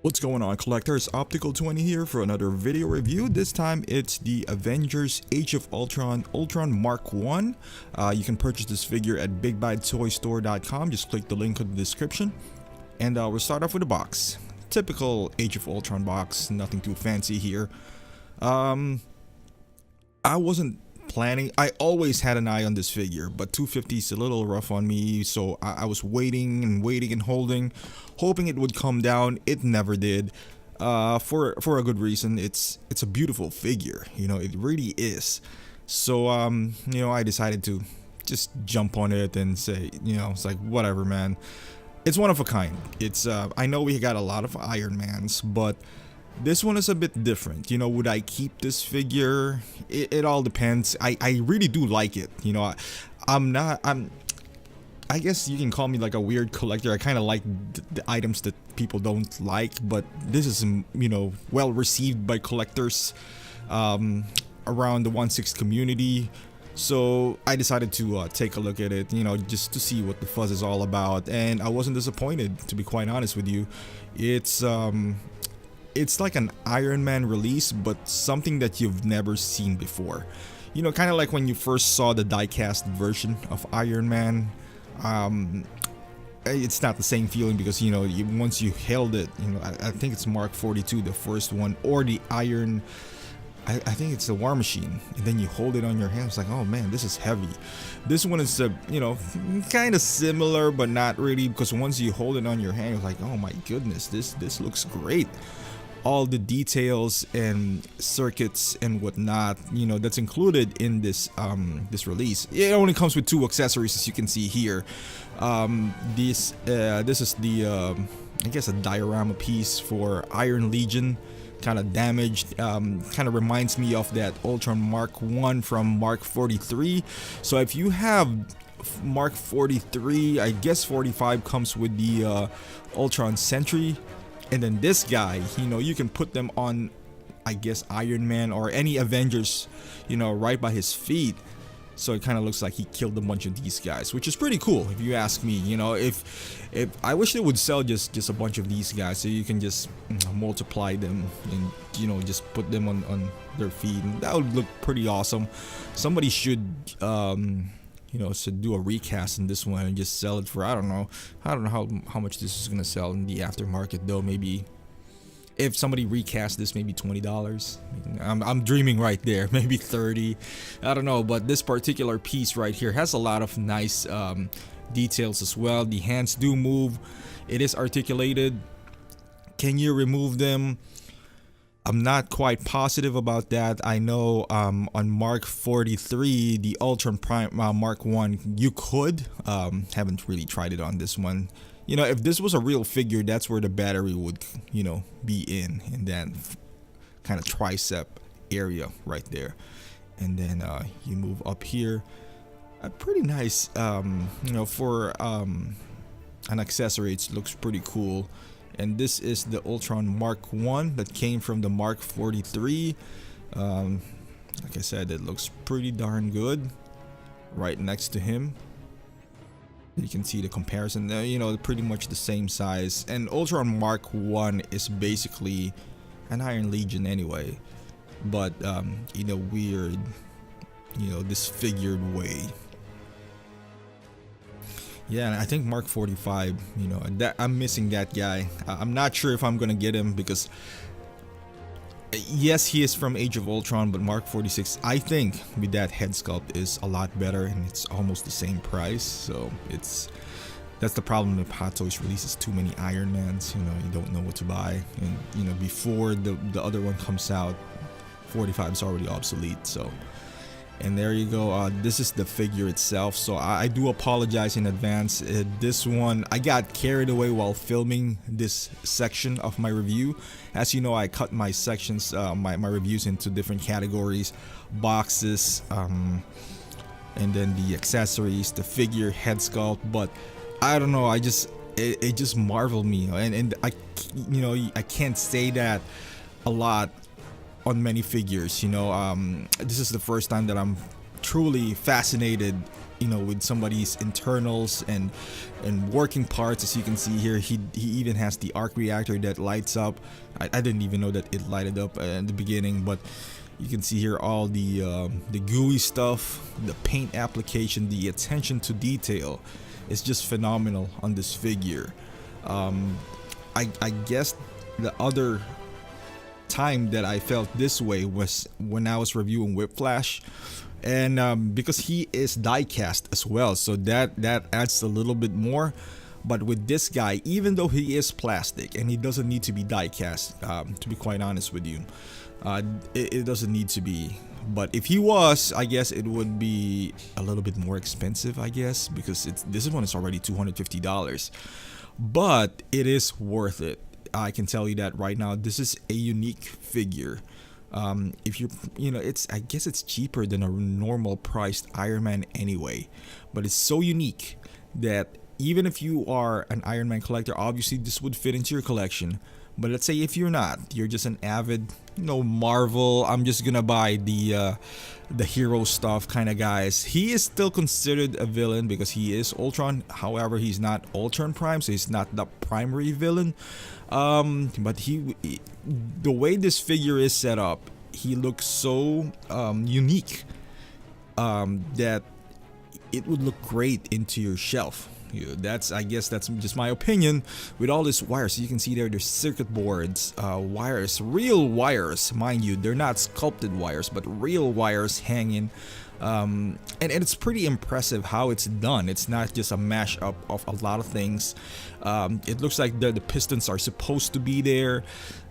What's going on, collectors? Optical20 here for another video review. This time it's the Avengers Age of Ultron Mark 1. You can purchase this figure at bigbadtoystore.com. Just click the link in the description. And we'll start off with a box. Typical Age of Ultron box, nothing too fancy here. I wasn't planning. I always had an eye on this figure, but 250 is a little rough on me, so I was waiting and holding, hoping it would come down. It never did, for a good reason. It's a beautiful figure, it really is. So I decided to just jump on it and say, it's like, whatever, man. It's one of a kind. It's I know we got a lot of Iron Mans, but this one is a bit different. Would I keep this figure? It all depends. I really do like it. I guess you can call me like a weird collector. I kind of like the items that people don't like, but this is, well received by collectors around the 1/6 community. So I decided to take a look at it, just to see what the fuzz is all about. And I wasn't disappointed, to be quite honest with you. It's like an Iron Man release, but something that you've never seen before. Kind of like when you first saw the die-cast version of Iron Man. It's not the same feeling because, once you held it, I think it's Mark 42, the first one, or the Iron, I think it's the War Machine, and then you hold it on your hand. It's like, oh man, this is heavy. This one is, kind of similar, but not really, because once you hold it on your hand, you're like, oh my goodness, this looks great. All the details and circuits and whatnot, that's included in this this release. It only comes with 2 accessories, as you can see here. This is the I guess a diorama piece for Iron Legion, kind of damaged. Kind of reminds me of that Ultron Mark 1 from Mark 43. So if you have Mark 43, I guess 45 comes with the Ultron Sentry. And then this guy, you can put them on, I guess, Iron Man or any Avengers, right by his feet. So it kind of looks like he killed a bunch of these guys, which is pretty cool if you ask me. If I wish they would sell just a bunch of these guys, so you can just multiply them and just put them on their feet. And that would look pretty awesome. Somebody should should do a recast in this one and just sell it for, I don't know how much this is gonna sell in the aftermarket though. Maybe if somebody recast this, maybe $20. I'm dreaming right there, maybe 30. I don't know, but this particular piece right here has a lot of nice details as well. The hands do move. It is articulated. Can you remove them? I'm not quite positive about that. I know on Mark 43, the Ultron Prime Mark 1, you could. Haven't really tried it on this one. If this was a real figure, that's where the battery would, be in that kind of tricep area right there. And then you move up here. Pretty nice, for an accessory. It looks pretty cool. And this is the Ultron Mark 1 that came from the Mark 43. Like I said, it looks pretty darn good. Right next to him, you can see the comparison. Pretty much the same size. And Ultron Mark 1 is basically an Iron Legion anyway, but in a weird, disfigured way. Yeah, and I think Mark 45, I'm missing that guy. I'm not sure if I'm gonna get him because, yes, he is from Age of Ultron, but Mark 46, I think, with that head sculpt is a lot better, and it's almost the same price. So that's the problem with Hot Toys releases too many Iron Mans. You don't know what to buy, and before the other one comes out, 45 is already obsolete. So. And there you go. This is the figure itself, so I do apologize in advance. This one, I got carried away while filming this section of my review. As you know, I cut my sections, my reviews into different categories: boxes, and then the accessories, the figure, head sculpt. But I don't know, it just marveled me, and I can't say that a lot on many figures. This is the first time that I'm truly fascinated you know, with somebody's internals and working parts. As you can see here, he even has the arc reactor that lights up. I didn't even know that it lighted up in the beginning, but you can see here all the gooey stuff, the paint application, the attention to detail is just phenomenal on this figure. I guess the other time that I felt this way was when I was reviewing Whiplash, and because he is die cast as well, so that adds a little bit more. But with this guy, even though he is plastic and he doesn't need to be die cast, to be quite honest with you, it doesn't need to be. But if he was, I guess it would be a little bit more expensive, I guess, because this one is already $250, but it is worth it. I can tell you that right now. This is a unique figure. If you know, I guess it's cheaper than a normal priced Iron Man anyway, but it's so unique that even if you are an Iron Man collector, obviously this would fit into your collection. But let's say if you're not, you're just an avid, you know, Marvel, I'm just gonna buy the hero stuff kind of guys. He is still considered a villain because he is Ultron. However, he's not Ultron Prime, so he's not the primary villain. But the way this figure is set up, he looks so unique that it would look great into your shelf. I guess that's just my opinion. With all this wires, you can see there's circuit boards, wires, real wires, mind you. They're not sculpted wires, but real wires hanging. And it's pretty impressive how it's done. It's not just a mashup of a lot of things. It looks like the pistons are supposed to be there.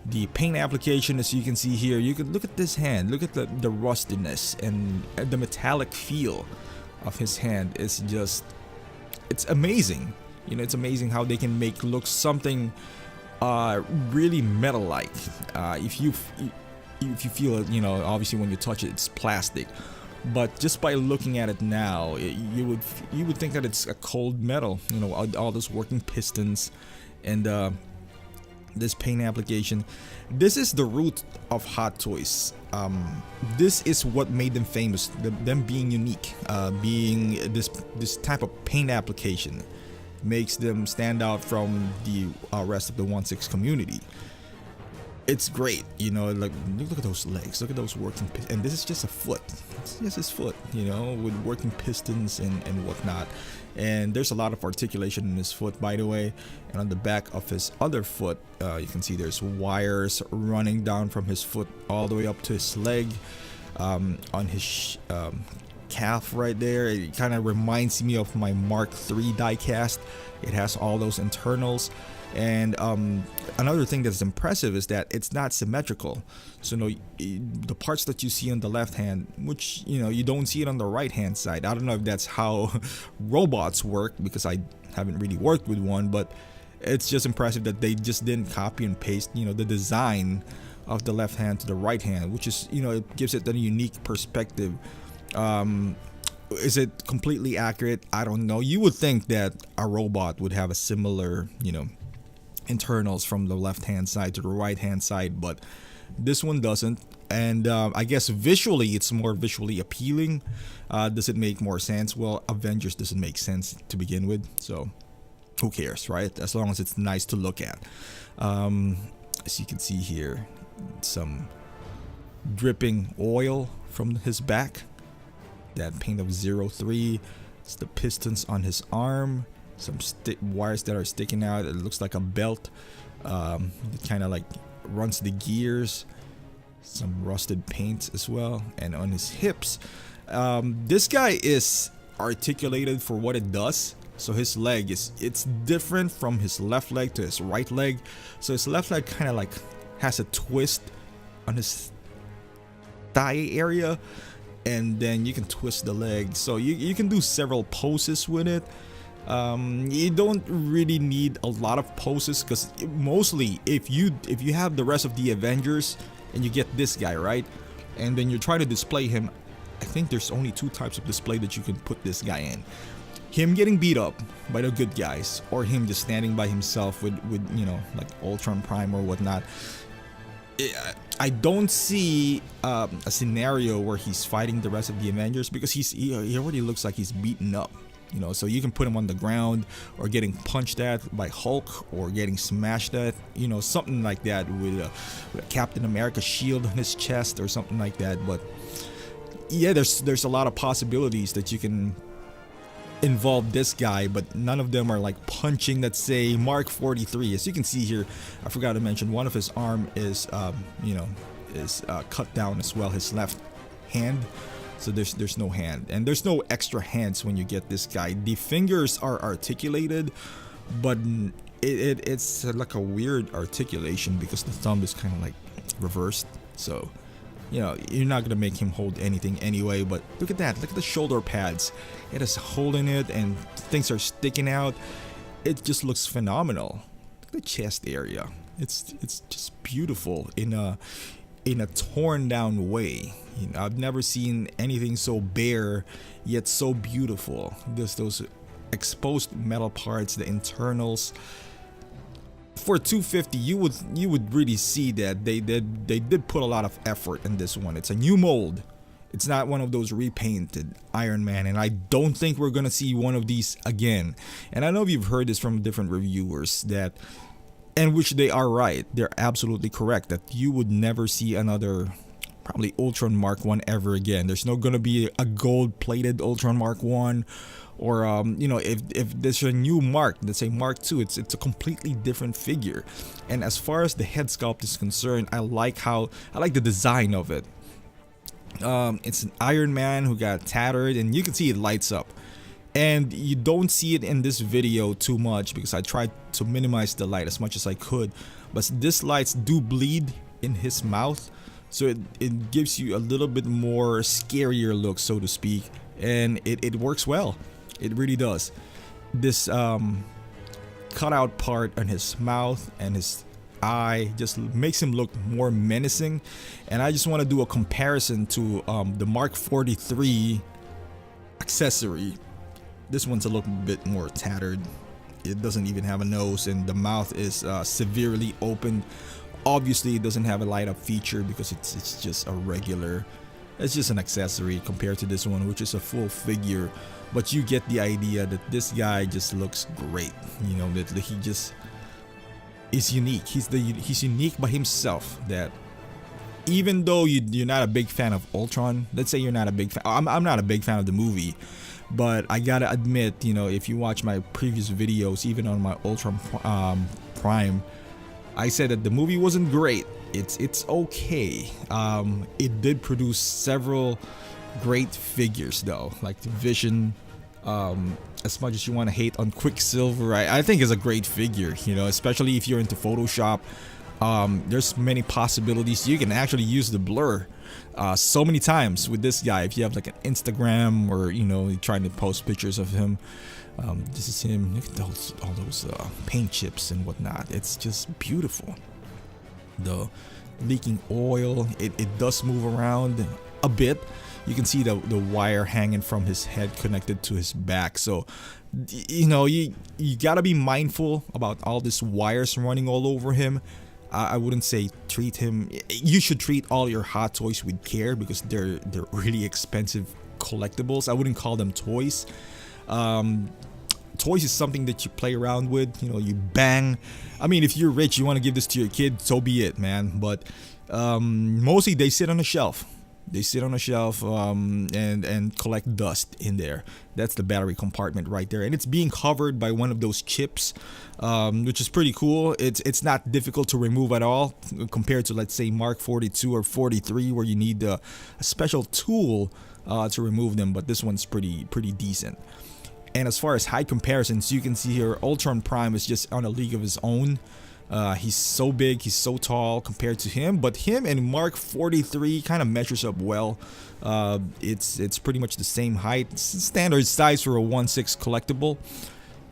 The paint application, as you can see here, you can look at this hand. Look at the rustiness and the metallic feel of his hand. It's amazing. You know, it's amazing how they can make look something really metal-like. If you feel it, you know, obviously when you touch it, it's plastic. But just by looking at it now, you would think that it's a cold metal. You know, all those working pistons and this paint application. This is the root of Hot Toys. This is what made them famous. Them being unique, being this type of paint application, makes them stand out from the rest of the 1/6 community. It's great, you know. Like, look at those legs, look at those working pistons, and this is just a foot. It's just his foot, you know, with working pistons and whatnot. And there's a lot of articulation in his foot, by the way. And on the back of his other foot, you can see there's wires running down from his foot all the way up to his leg. On his calf right there, it kind of reminds me of my Mark III diecast. It has all those internals. And another thing that's impressive is that it's not symmetrical. So the parts that you see on the left hand, which, you know, you don't see it on the right hand side. I don't know if that's how robots work, because I haven't really worked with one, but it's just impressive that they just didn't copy and paste, you know, the design of the left hand to the right hand, which is, you know, it gives it a unique perspective. Is it completely accurate? I don't know. You would think that a robot would have a similar, you know, internals from the left hand side to the right hand side, but this one doesn't. And I guess visually it's more visually appealing. Does it make more sense? Well, Avengers doesn't make sense to begin with, so who cares, right? As long as it's nice to look at. As you can see here, some dripping oil from his back, that paint of 03. It's the pistons on his arm, some wires that are sticking out. It looks like a belt. It kind of like runs the gears. Some rusted paint as well. And on his hips, this guy is articulated for what it does. So his leg it's different from his left leg to his right leg. So his left leg kind of like has a twist on his thigh area, and then you can twist the leg. So you can do several poses with it. You don't really need a lot of poses, because mostly if you have the rest of the Avengers and you get this guy, right, and then you try to display him, I think there's only two types of display that you can put this guy in. Him getting beat up by the good guys, or him just standing by himself with you know, like Ultron Prime or whatnot. I don't see a scenario where he's fighting the rest of the Avengers, because he already looks like he's beaten up. You know, so you can put him on the ground, or getting punched at by Hulk, or getting smashed at, you know, something like that, with a Captain America shield on his chest or something like that. But yeah, there's a lot of possibilities that you can involve this guy, but none of them are like punching, let's say, Mark 43. As you can see here, I forgot to mention, one of his arm is cut down as well, his left hand. So there's no hand, and there's no extra hands when you get this guy. The fingers are articulated, but it's like a weird articulation, because the thumb is kind of like reversed. So, you know, you're not gonna make him hold anything anyway. But look at that, look at the shoulder pads. It is holding it, and things are sticking out. It just looks phenomenal. Look at the chest area. It's just beautiful in a torn down way. You know, I've never seen anything so bare yet so beautiful. Those exposed metal parts, the internals. For 250, you would really see that they did put a lot of effort in this one. It's a new mold. It's not one of those repainted Iron Man, and I don't think we're gonna see one of these again. And I know you've heard this from different reviewers, that, and which they are right, they're absolutely correct, that you would never see another probably Ultron Mark 1 ever again. There's no gonna be a gold-plated Ultron Mark 1, or you know, if there's a new Mark, let's say Mark 2, it's a completely different figure. And as far as the head sculpt is concerned, I like the design of it. It's an Iron Man who got tattered, and you can see it lights up. And you don't see it in this video too much, because I tried to minimize the light as much as I could. But this lights do bleed in his mouth, so it gives you a little bit more scarier look, so to speak. And it works well. It really does. This cutout part on his mouth and his eye just makes him look more menacing. And I just want to do a comparison to the Mark 43 accessory. This one's a little bit more tattered. It doesn't even have a nose, and the mouth is severely open. Obviously, it doesn't have a light up feature, because it's just a regular, it's just an accessory compared to this one, which is a full figure. But you get the idea that this guy just looks great. You know, that he just is unique. He's unique by himself. That even though you're not a big fan of Ultron, let's say you're not a big fan. I'm not a big fan of the movie. But I gotta admit, you know, if you watch my previous videos, even on my Ultron Prime, I said that the movie wasn't great. It's okay. It did produce several great figures though, like the Vision. As much as you want to hate on Quicksilver, I think is a great figure. You know, especially if you're into Photoshop. There's many possibilities. You can actually use the blur so many times with this guy. If you have like an Instagram, or you know, you're trying to post pictures of him, this is him. Look at all those paint chips and whatnot. It's just beautiful. The leaking oil, it does move around a bit. You can see the wire hanging from his head connected to his back. So you know, you gotta be mindful about all these wires running all over him. I wouldn't say treat him. You should treat all your hot toys with care, because they're really expensive collectibles. I wouldn't call them toys. Toys is something that you play around with. You know, you bang. I mean, if you're rich, you want to give this to your kid, so be it, man. But mostly they sit on a shelf. They sit on a shelf and collect dust in there. That's the battery compartment right there, and it's being covered by one of those chips, which is pretty cool. It's not difficult to remove at all compared to, let's say, Mark 42 or 43, where you need a special tool to remove them. But this one's pretty decent. And as far as height comparisons, you can see here Ultron Prime is just on a league of his own. He's so big, he's so tall compared to him, but him and Mark 43 kind of measures up well. It's pretty much the same height. It's standard size for a 1/6 collectible.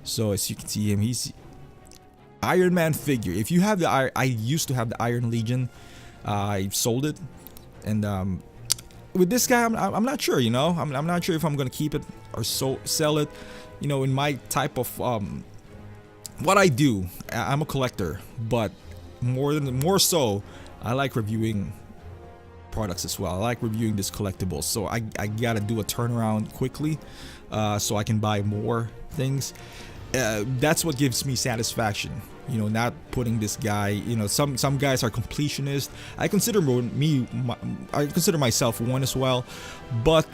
So as you can see him, he's Iron Man figure. If you have the I used to have the Iron Legion. I sold it, and with this guy, I'm not sure. You know, I'm not sure if I'm gonna keep it or sell it. You know, in my type of what I do, I'm a collector, but more so, I like reviewing products as well. I like reviewing this collectibles, so I gotta do a turnaround quickly, so I can buy more things. That's what gives me satisfaction, you know, not putting this guy, you know, some guys are completionists. I consider I consider myself one as well, but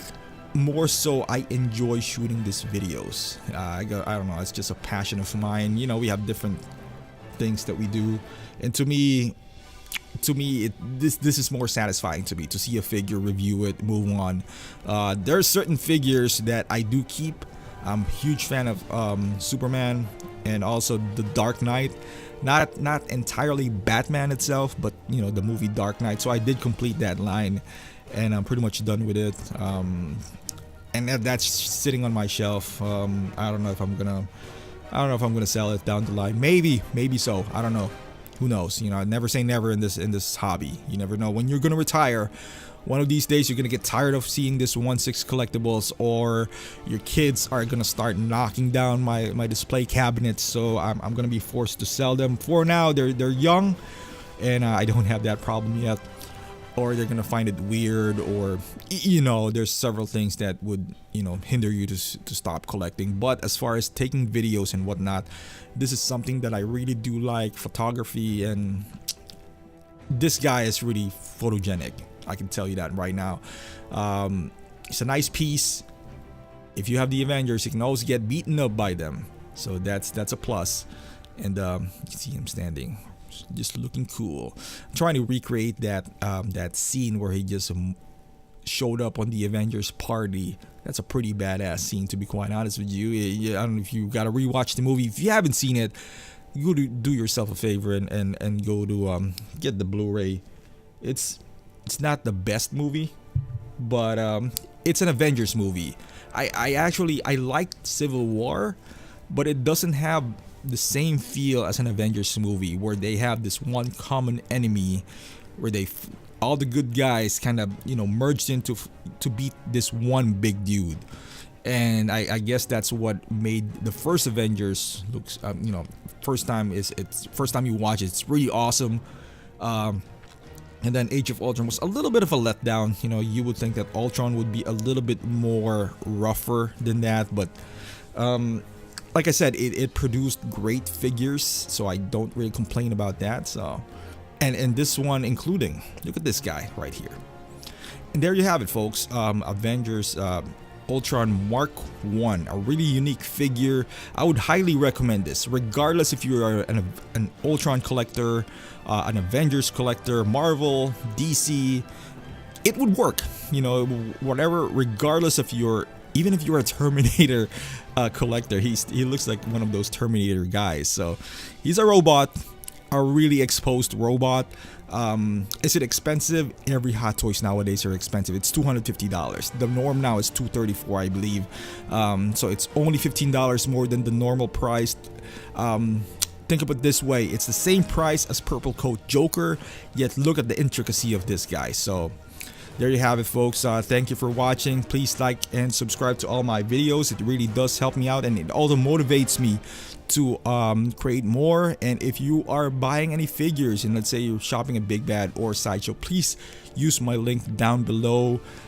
more so I enjoy shooting these videos. I don't know, it's just a passion of mine. You know, we have different things that we do, and to me this is more satisfying to me, to see a figure, review it, move on. There are certain figures that I do keep. I'm a huge fan of Superman, and also the Dark Knight. Not entirely Batman itself, but you know, the movie Dark Knight. So I did complete that line, and I'm pretty much done with it. And that's sitting on my shelf. I don't know if I'm gonna sell it down the line. Maybe so. I don't know. Who knows? You know, never say never in this hobby. You never know when you're gonna retire. One of these days you're gonna get tired of seeing this 1/6 collectibles, or your kids are gonna start knocking down my display cabinets. So I'm gonna be forced to sell them. For now, they're young, and I don't have that problem yet. Or they're gonna find it weird, or you know, there's several things that would, you know, hinder you to stop collecting. But as far as taking videos and whatnot, this is something that I really do like, photography, and this guy is really photogenic. I can tell you that right now. It's a nice piece. If you have the Avengers, you can always get beaten up by them, so that's a plus. And you can see him standing, just looking cool. I'm trying to recreate that scene where he just showed up on the Avengers party. That's a pretty badass scene, to be quite honest with you. I don't know if you gotta rewatch the movie. If you haven't seen it, go to do yourself a favor and go to get the Blu-ray. It's not the best movie, but it's an Avengers movie. I liked Civil War, but it doesn't have the same feel as an Avengers movie, where they have this one common enemy, where all the good guys kind of, you know, merged into to beat this one big dude. And I guess that's what made the first Avengers looks, you know, first time you watch it, it's really awesome. And then Age of Ultron was a little bit of a letdown. You know, you would think that Ultron would be a little bit more rougher than that, but like I said, it produced great figures, so I don't really complain about that. So, and this one including, look at this guy right here. And there you have it, folks. Avengers Ultron Mark 1, a really unique figure. I would highly recommend this, regardless if you are an Ultron collector, an Avengers collector, Marvel, DC. It would work, you know, whatever, regardless if you're, even if you're a Terminator collector. He looks like one of those Terminator guys. So he's a robot, a really exposed robot. Is it expensive? Every Hot Toys nowadays are expensive. It's $250. The norm now is $234, I believe. So it's only $15 more than the normal price. Think of it this way: it's the same price as Purple Coat Joker, yet look at the intricacy of this guy. So there you have it, folks. Thank you for watching. Please like and subscribe to all my videos. It really does help me out, and it also motivates me to create more. And if you are buying any figures, and let's say you're shopping at Big Bad or Sideshow, please use my link down below.